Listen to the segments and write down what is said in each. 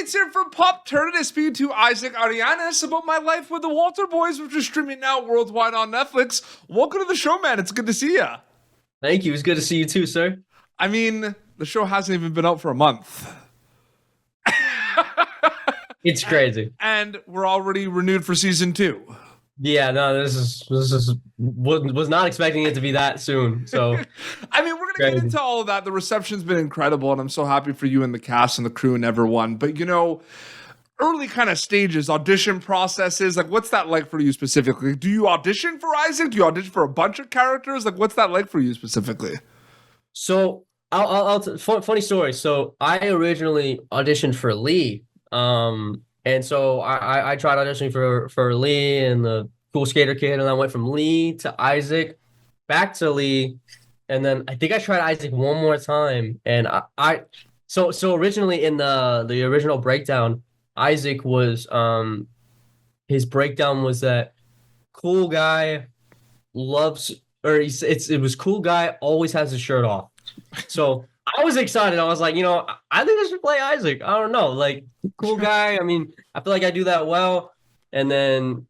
it's here for Pop Turner speaking to Isaac Arellanes about my life with the Walter Boys, which is streaming now worldwide on Netflix. Welcome to the show, man. It's good to see you. Thank you. It's good to see you too, sir. I mean, the show hasn't even been out for a month. It's crazy. And we're already renewed for season 2. Yeah, no, this is was not expecting it to be that soon. So I mean, we're gonna get into all of that. The reception's been incredible, and I'm so happy for you and the cast and the crew and everyone. But you know, early kind of stages, audition processes, like what's that like for you specifically? Do you audition for Isaac? Do you audition for a bunch of characters? Like, what's that like for you specifically? So funny story. So I originally auditioned for Lee. And so I tried auditioning for Lee and the Cool Skater Kid, and I went from Lee to Isaac, back to Lee, and then I think I tried Isaac one more time. And so originally in the original breakdown, Isaac was his breakdown was that cool guy loves, or it was cool guy always has his shirt off. So I was excited. I was like, I think I should play Isaac. I don't know, like cool guy. I mean, I feel like I do that well. And then,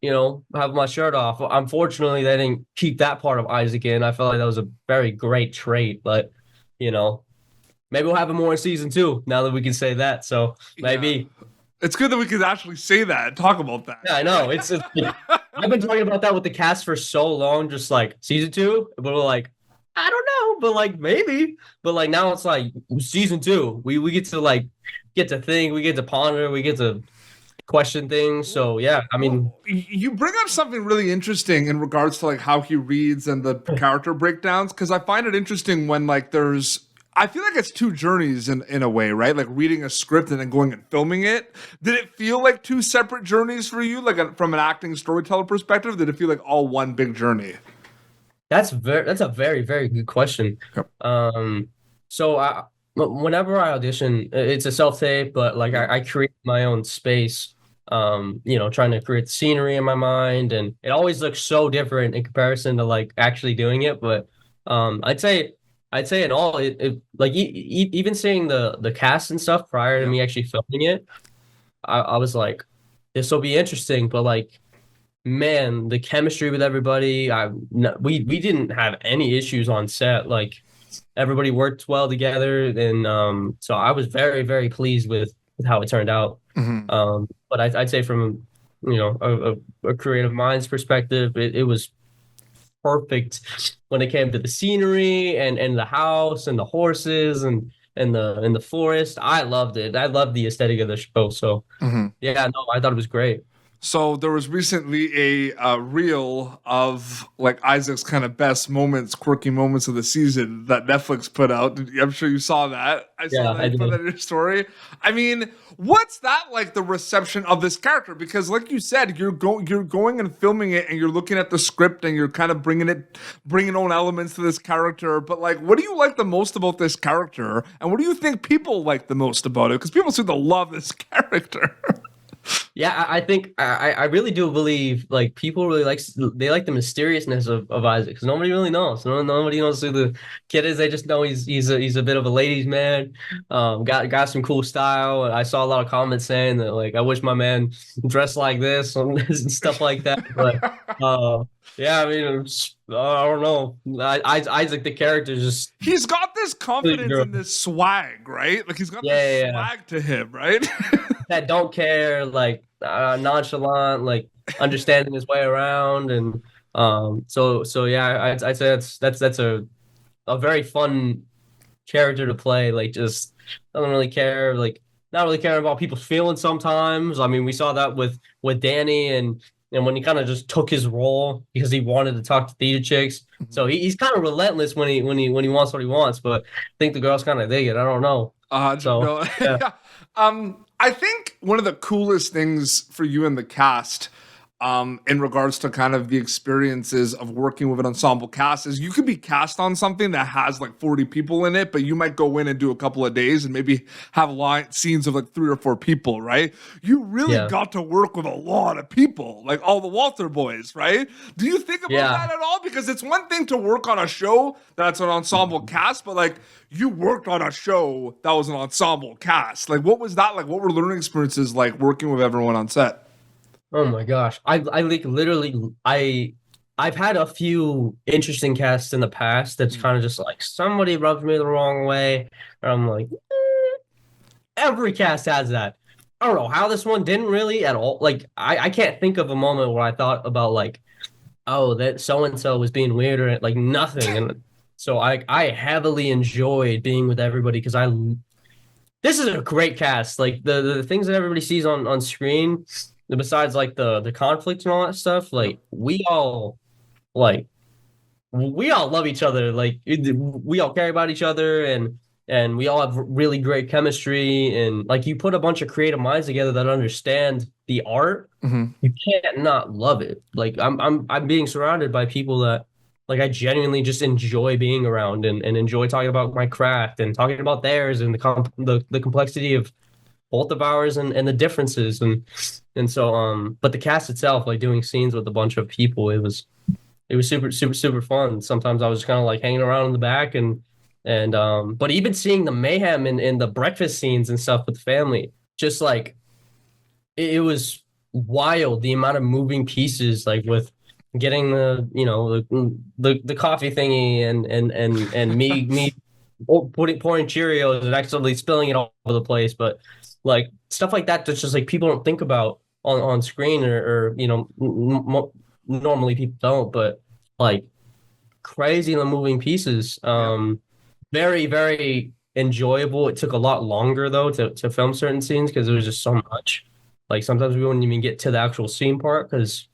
have my shirt off. Unfortunately, they didn't keep that part of Isaac in. I felt like that was a very great trait, but maybe we'll have it more in season 2 now that we can say that. So maybe. Yeah. It's good that we can actually say that and talk about that. Yeah, I know. I've been talking about that with the cast for so long, just like season 2, but we're like, I don't know, but like maybe. But like now it's like season 2. We get to think, we get to ponder, we get to question things. So yeah, I mean, you bring up something really interesting in regards to like how he reads and the character breakdowns, because I find it interesting when like I feel like it's 2 journeys in a way, right? Like reading a script and then going and filming it. Did it feel like 2 separate journeys for you, like from an acting storyteller perspective? Did it feel like all one big journey? That's a very, very good question. Yep. So whenever I audition, it's a self-tape, but like I create my own space, trying to create the scenery in my mind, and it always looks so different in comparison to like actually doing it. But I'd say in all, like even seeing the cast and stuff prior to me actually filming it, I was like, this will be interesting, but like, man, the chemistry with everybody, we didn't have any issues on set. Like everybody worked well together, and so I was very, very pleased with how it turned out. Mm-hmm. But I'd say from a creative mind's perspective, it was perfect when it came to the scenery and the house and the horses and the forest. I loved it. I loved the aesthetic of the show. So yeah, no, I thought it was great. So there was recently a reel of like Isaac's kind of best moments, quirky moments of the season that Netflix put out. I'm sure you saw that. I saw that you put that in your story. I mean, what's that like, the reception of this character? Because like you said, you're going and filming it, and you're looking at the script, and you're kind of bringing own elements to this character. But like, what do you like the most about this character, and what do you think people like the most about it? Because people seem to love this character. Yeah, I think I really do believe like people really like the mysteriousness of Isaac, because nobody really knows. Nobody knows who the kid is. They just know he's a bit of a ladies' man. Got some cool style. I saw a lot of comments saying that like I wish my man dressed like this and stuff like that. But yeah, I mean, I don't know. Isaac, the character, he's got this confidence and this swag, right? Like he's got this swag to him, right? That don't care, like nonchalant, like understanding his way around, and so yeah, I'd say that's a very fun character to play. Like just doesn't really care, like not really caring about people's feelings sometimes. I mean, we saw that with Danny and when he kind of just took his role because he wanted to talk to theater chicks. Mm-hmm. So he's kind of relentless when he wants what he wants, but I think the girls kind of dig it. I don't know. Yeah. I think one of the coolest things for you and the cast in regards to kind of the experiences of working with an ensemble cast is you could be cast on something that has like 40 people in it, but you might go in and do a couple of days and maybe have scenes of like 3 or 4 people, right? You really got to work with a lot of people, like all the Walter boys, right? Do you think about that at all? Because it's one thing to work on a show that's an ensemble cast, but like you worked on a show that was an ensemble cast. Like what was that like? What were learning experiences like working with everyone on set? Oh my gosh. I like literally I've had a few interesting casts in the past that's kind of just like somebody rubbed me the wrong way. And I'm like, every cast has that. I don't know how this one didn't really at all. Like I can't think of a moment where I thought about like, oh, that so and so was being weird or like nothing. And so I heavily enjoyed being with everybody because this is a great cast. Like the things that everybody sees on screen, besides like the conflict and all that stuff, like we all love each other. Like we all care about each other and we all have really great chemistry. And like you put a bunch of creative minds together that understand the art, you can't not love it. Like I'm being surrounded by people that like I genuinely just enjoy being around and enjoy talking about my craft and talking about theirs and the complexity of both of ours and the differences and so but the cast itself, like doing scenes with a bunch of people, it was super fun. Sometimes I was kind of like hanging around in the back and but even seeing the mayhem in the breakfast scenes and stuff with the family, just like it was wild the amount of moving pieces, like with getting the coffee thingy and me pouring Cheerios and accidentally spilling it all over the place, but like stuff like that that's just like people don't think about on screen or normally people don't, but like crazy the moving pieces. Very, very enjoyable. It took a lot longer though to film certain scenes because there was just so much. Like sometimes we wouldn't even get to the actual scene part because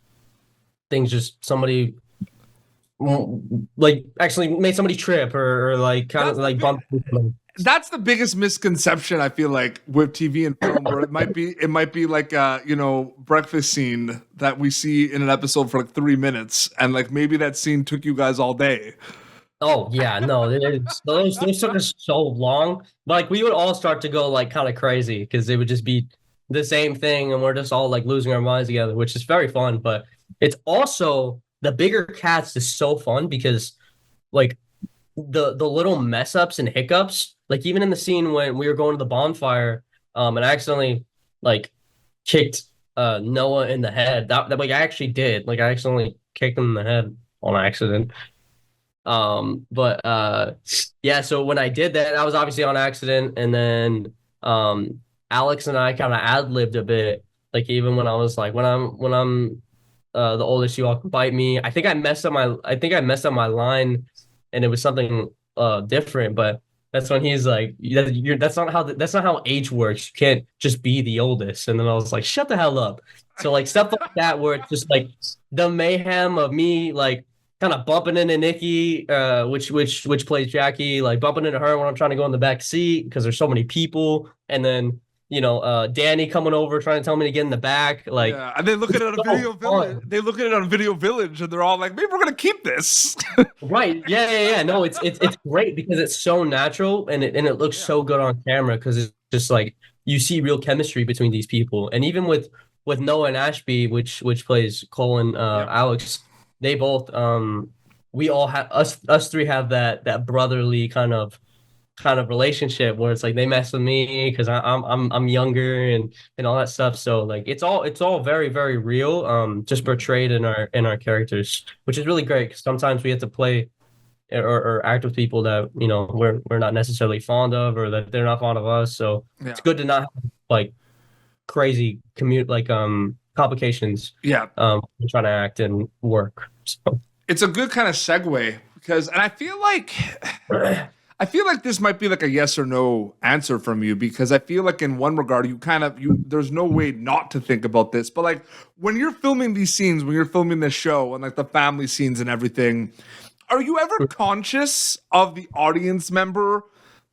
things just somebody like actually made somebody trip or like kind of like bump. That's the biggest misconception I feel like with TV and film, where it might be like a breakfast scene that we see in an episode for like 3 minutes, and like maybe that scene took you guys all day. Oh yeah, no, those took us so long. Like we would all start to go like kind of crazy because it would just be the same thing, and we're just all like losing our minds together, which is very fun. But it's also the bigger cast is so fun because like the little mess ups and hiccups, like even in the scene when we were going to the bonfire, and I accidentally like kicked Noah in the head. That like I actually did. Like I accidentally kicked him in the head on accident. But yeah, so when I did that was obviously on accident, and then Alex and I kind of ad-libbed a bit. Like even when I was like when I'm the oldest, you all can bite me. I think I messed up my line, and it was something different. But that's when he's like, that's not how age works. You can't just be the oldest. And then I was like, shut the hell up. So like stuff like that, where it's just like the mayhem of me like kind of bumping into Nikki, which plays Jackie, like bumping into her when I'm trying to go in the back seat because there's so many people, and then Danny coming over trying to tell me to get in the back, like yeah, and they look at it on Video Village. They look at it on Video Village, and they're all like, maybe we're gonna keep this. Right? Yeah. No, it's great because it's so natural and it looks so good on camera because it's just like you see real chemistry between these people, and even with Noah and Ashby, which plays Cole and Alex. They both we all have us three have that brotherly kind of relationship where it's like they mess with me because I'm younger and all that stuff. So like it's all very, very real, just portrayed in our characters, which is really great because sometimes we have to play or act with people that we're not necessarily fond of or that they're not fond of us. So it's good to not have like crazy complications. Trying to act and work. So it's a good kind of segue because, and I feel like this might be like a yes or no answer from you, because I feel like in one regard there's no way not to think about this, but like when you're filming these scenes, when you're filming this show and like the family scenes and everything, are you ever conscious of the audience member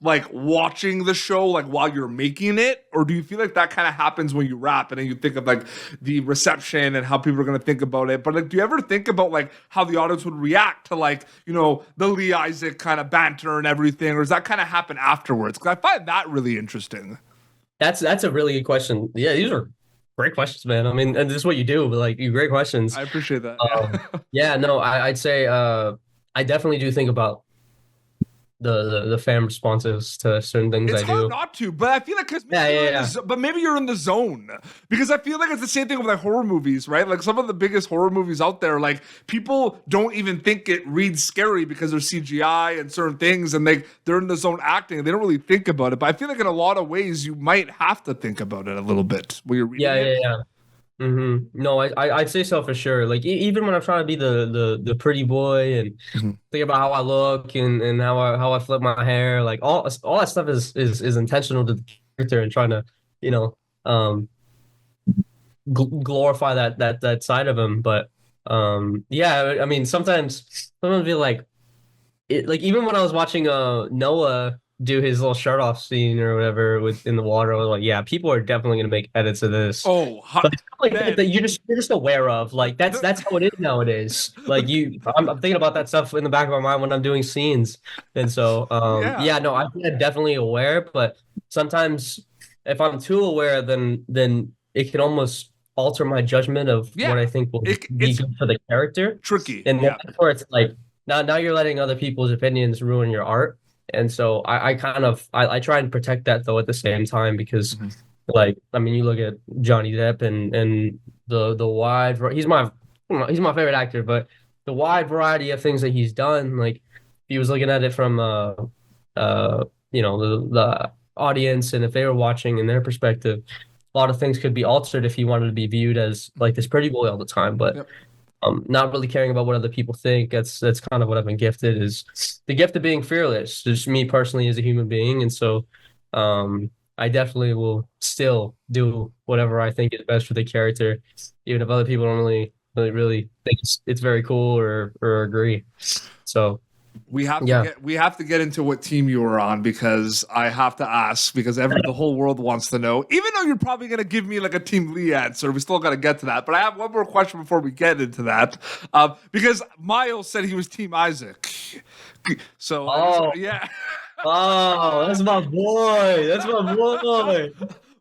like watching the show like while you're making it, or do you feel like that kind of happens when you rap and then you think of like the reception and how people are going to think about it? But like, do you ever think about like how the audience would react to like, you know, the Lee Isaac kind of banter and everything, or does that kind of happen afterwards? Because I find that really interesting. That's a really good question. Yeah, these are great questions, man. I mean, and this is what you do, but like, you great questions. I appreciate that. Yeah, no, I'd say I definitely do think about the fan responses to certain things it's I do. It's hard not to, but I feel like but maybe you're in the zone, because I feel like it's the same thing with like horror movies, right? Like some of the biggest horror movies out there, like people don't even think it reads scary because there's CGI and certain things, and they're in the zone acting. They don't really think about it, but I feel like in a lot of ways you might have to think about it a little bit when you're reading it. Yeah. Mm-hmm. No, I'd say so for sure. Like even when I'm trying to be the pretty boy and think about how I look and how I flip my hair, like all that stuff is intentional to the character and trying to, you know, glorify that side of him. But yeah, I mean sometimes I feel like like even when I was watching Noah do his little shirt off scene or whatever in the water, I was like, yeah, people are definitely gonna make edits of this. Oh, but like that you're just aware of. Like that's how it is nowadays. Like I'm thinking about that stuff in the back of my mind when I'm doing scenes. And so yeah, no, I'm definitely aware, but sometimes if I'm too aware, then it can almost alter my judgment of what I think will be good for the character. Tricky. And that's where it's like now you're letting other people's opinions ruin your art. And so I kind of try and protect that though at the same time, because like, I mean, you look at Johnny Depp and the wide, he's my favorite actor, but the wide variety of things that he's done, like he was looking at it from you know, the audience, and if they were watching in their perspective, a lot of things could be altered if he wanted to be viewed as like this pretty boy all the time. But not really caring about what other people think. That's kind of what I've been gifted, is the gift of being fearless. Just me personally as a human being, and so I definitely will still do whatever I think is best for the character, even if other people don't really think it's very cool or agree. So we have to get into what team you were on, because I have to ask, because the whole world wants to know. Even though you're probably going to give me like a Team Lee answer, we still got to get to that. But I have one more question before we get into that, because Miles said he was Team Isaac. So yeah. Oh, that's my boy. That's my boy.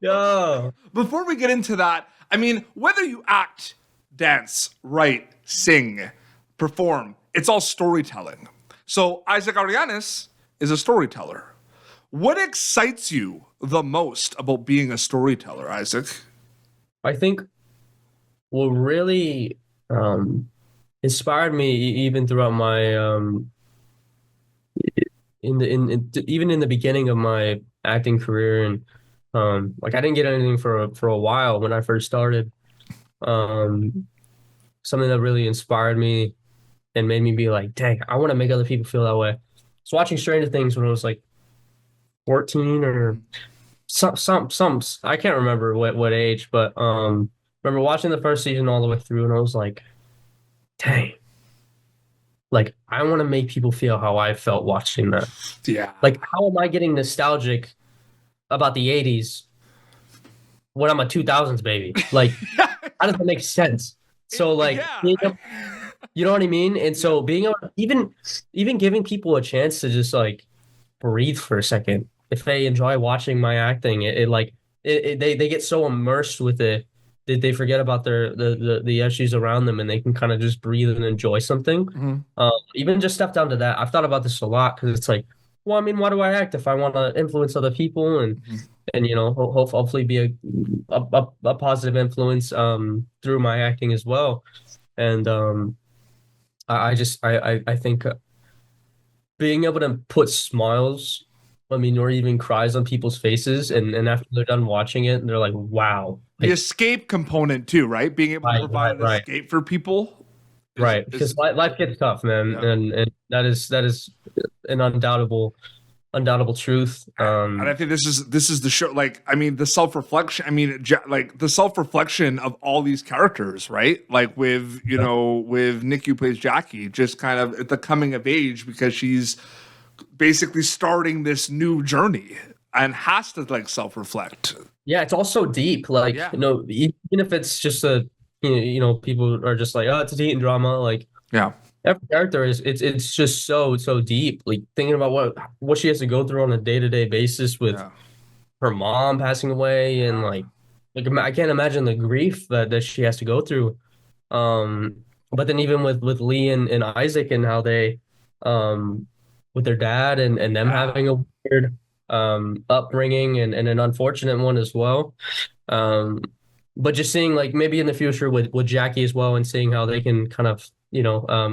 Yeah. Before we get into that, I mean, whether you act, dance, write, sing, perform, it's all storytelling. So Isaac Arellanes is a storyteller. What excites you the most about being a storyteller, Isaac? I think what really inspired me even throughout my even in the beginning of my acting career, and like I didn't get anything for a while when I first started. Something that really inspired me and made me be like, dang, I want to make other people feel that way. I was watching Stranger Things when I was like 14 or some I can't remember what age, but remember watching the first season all the way through, and I was like, dang, like I want to make people feel how I felt watching that. Yeah. Like, how am I getting nostalgic about the 80s when I'm a 2000s baby? Like, how does that make sense? So like, you know what I mean? And so being able to, even giving people a chance to just like breathe for a second, if they enjoy watching my acting, they get so immersed with it that they forget about the issues around them, and they can kind of just breathe and enjoy something. Even just step down to that. I've thought about this a lot, because it's like, well, I mean, why do I act if I want to influence other people and you know, hopefully be a positive influence through my acting as well. And I think being able to put smiles, I mean, or even cries on people's faces, and after they're done watching it, they're like, wow. The escape component too, right? Being able to provide an escape for people. Because life gets tough, man. And that is an undoubtable truth. And I think this is the show. Like, I mean, the self-reflection. I mean, like the self-reflection of all these characters, right? Like with Nick, who plays Jackie, just kind of at the coming of age, because she's basically starting this new journey and has to like self-reflect. Yeah, it's also deep. Like, even if it's just people are just like, oh, it's a teen drama. Like, every character it's just so deep. Like thinking about what she has to go through on a day-to-day basis with her mom passing away, and like I can't imagine the grief that she has to go through. But then even with Lee and Isaac and how they with their dad and them having a weird upbringing and an unfortunate one as well. But just seeing like maybe in the future with Jackie as well, and seeing how they can kind of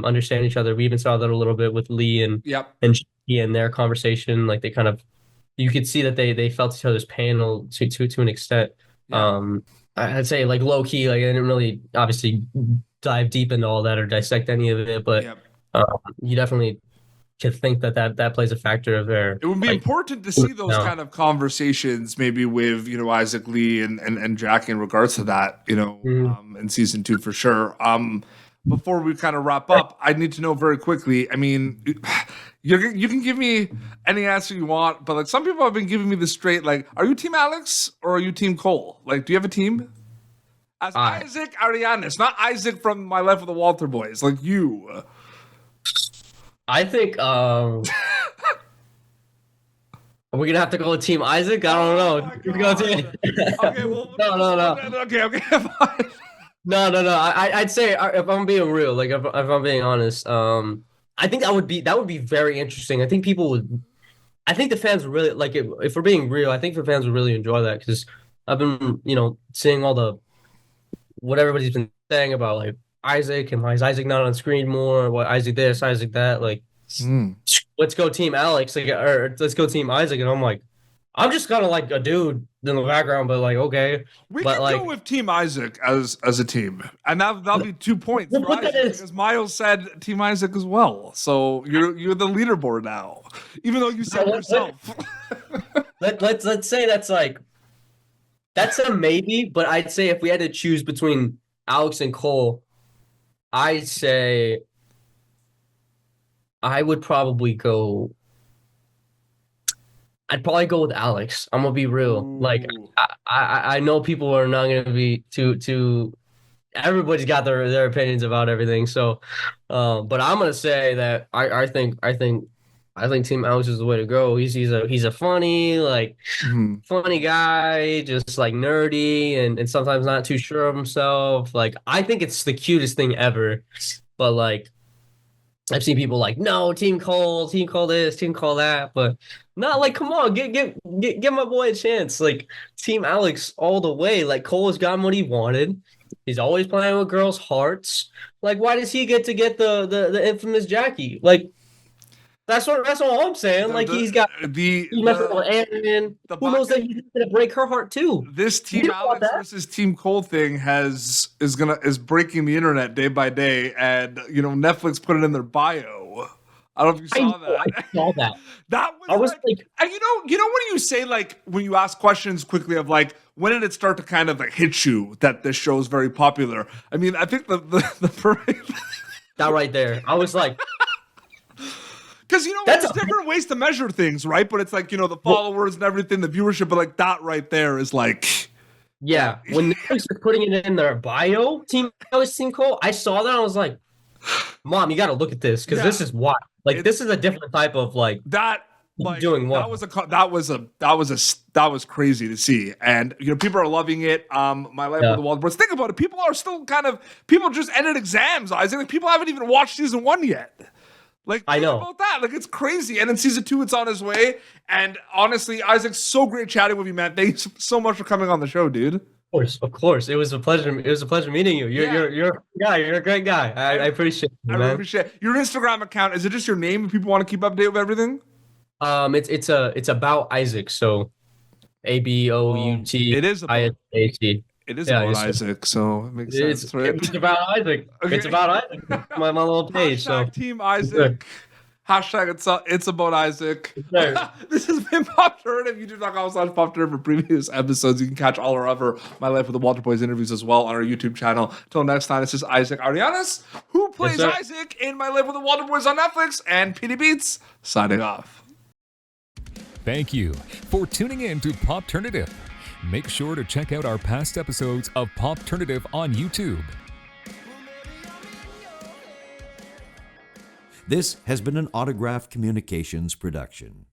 understand each other. We even saw that a little bit with Lee and Jackie and their conversation. Like they kind of, you could see that they felt each other's pain to an extent. I'd say like low key, like I didn't really obviously dive deep into all that or dissect any of it, but you definitely can think that plays a factor of there. It would be important to see those kind of conversations, maybe with Isaac, Lee, and Jackie in regards to that, in season 2 for sure. Before we kind of wrap up, I need to know very quickly. I mean, you can give me any answer you want, but like some people have been giving me the straight, like, are you Team Alex or are you Team Cole? Like, do you have a team? As Isaac Arellanes, not Isaac from My Life with the Walter Boys, like you. I think are we gonna have to go with Team Isaac? I don't know. Okay, well, no. Okay, fine. No. I'd say if I'm being real, like if I'm being honest, I think that would be very interesting. I think the fans would really like it. If we're being real, I think the fans would really enjoy that, because I've been seeing all what everybody's been saying about like Isaac and why is Isaac not on screen more? Why Isaac this, Isaac that? Like, let's go Team Alex, like, or let's go Team Isaac. And I'm like, I'm just kind of like a dude in the background, but like, okay. We can go with Team Isaac as a team, and that'll be 2 points for Isaac, because Miles said Team Isaac as well. So you're the leaderboard now, even though you said yourself. Let's say that's a maybe, but I'd say if we had to choose between Alex and Cole, I'd say I'd probably go with Alex. I'm gonna be real. Ooh. Like I know people are not gonna be too. Everybody's got their opinions about everything. So, but I'm gonna say that I think Team Alex is the way to go. He's a funny funny guy, just like nerdy and sometimes not too sure of himself. Like I think it's the cutest thing ever. But like I've seen people like, no, Team Cole this, Team Cole that, but not like, come on, give my boy a chance. Like Team Alex all the way. Like Cole has gotten what he wanted. He's always playing with girls' hearts. Like why does he get the infamous Jackie? Like that's all I'm saying. Like he's got he's messing with Aaron. Who knows that he's gonna break her heart too? This Team Alex versus Team Cole thing is breaking the internet day by day, and Netflix put it in their bio. I don't know if you saw that. I saw that. I was like, and when you say like when you ask questions quickly of like when did it start to kind of like hit you that this show is very popular? I mean, I think the perfect that right there. I was like. Because there's different ways to measure things, right? But it's like the followers and everything, the viewership, but like that right there is like, yeah. When Netflix was putting it in their bio, Team Cole, I saw that, I was like, Mom, you got to look at this, because this is wild. Like this is a different type of like that. Like, doing what? That was crazy to see, and people are loving it. My Life with the Walter Boys. Think about it. People are still people just ended exams. Isaac, like people haven't even watched season 1 yet. Like, I know about that. Like, it's crazy. And in season 2, it's on his way. And honestly, Isaac, so great chatting with you, man. Thanks so much for coming on the show, dude. Of course. It was a pleasure. It was a pleasure meeting you. You're a guy. You're a great guy. I appreciate it, man. I really appreciate it. Your Instagram account, is it just your name if people want to keep updated with everything? It's about Isaac. So ABOUT. It is about ISAC. It is about Isaac, so it makes sense, right? It's about Isaac. Okay. It's about Isaac. My little page. So Team Isaac. Hashtag it's about Isaac. This has been Pop-Turnative. YouTube.com/Pop-Turnative for previous episodes. You can catch all our other My Life with the Walter Boys interviews as well on our YouTube channel. Till next time, this is Isaac Arellanes, who plays Isaac in My Life with the Walter Boys on Netflix, and PD Beats signing off. Thank you for tuning in to Pop-Turnative. Make sure to check out our past episodes of Pop-Turnative on YouTube. This has been an Autograph Communications production.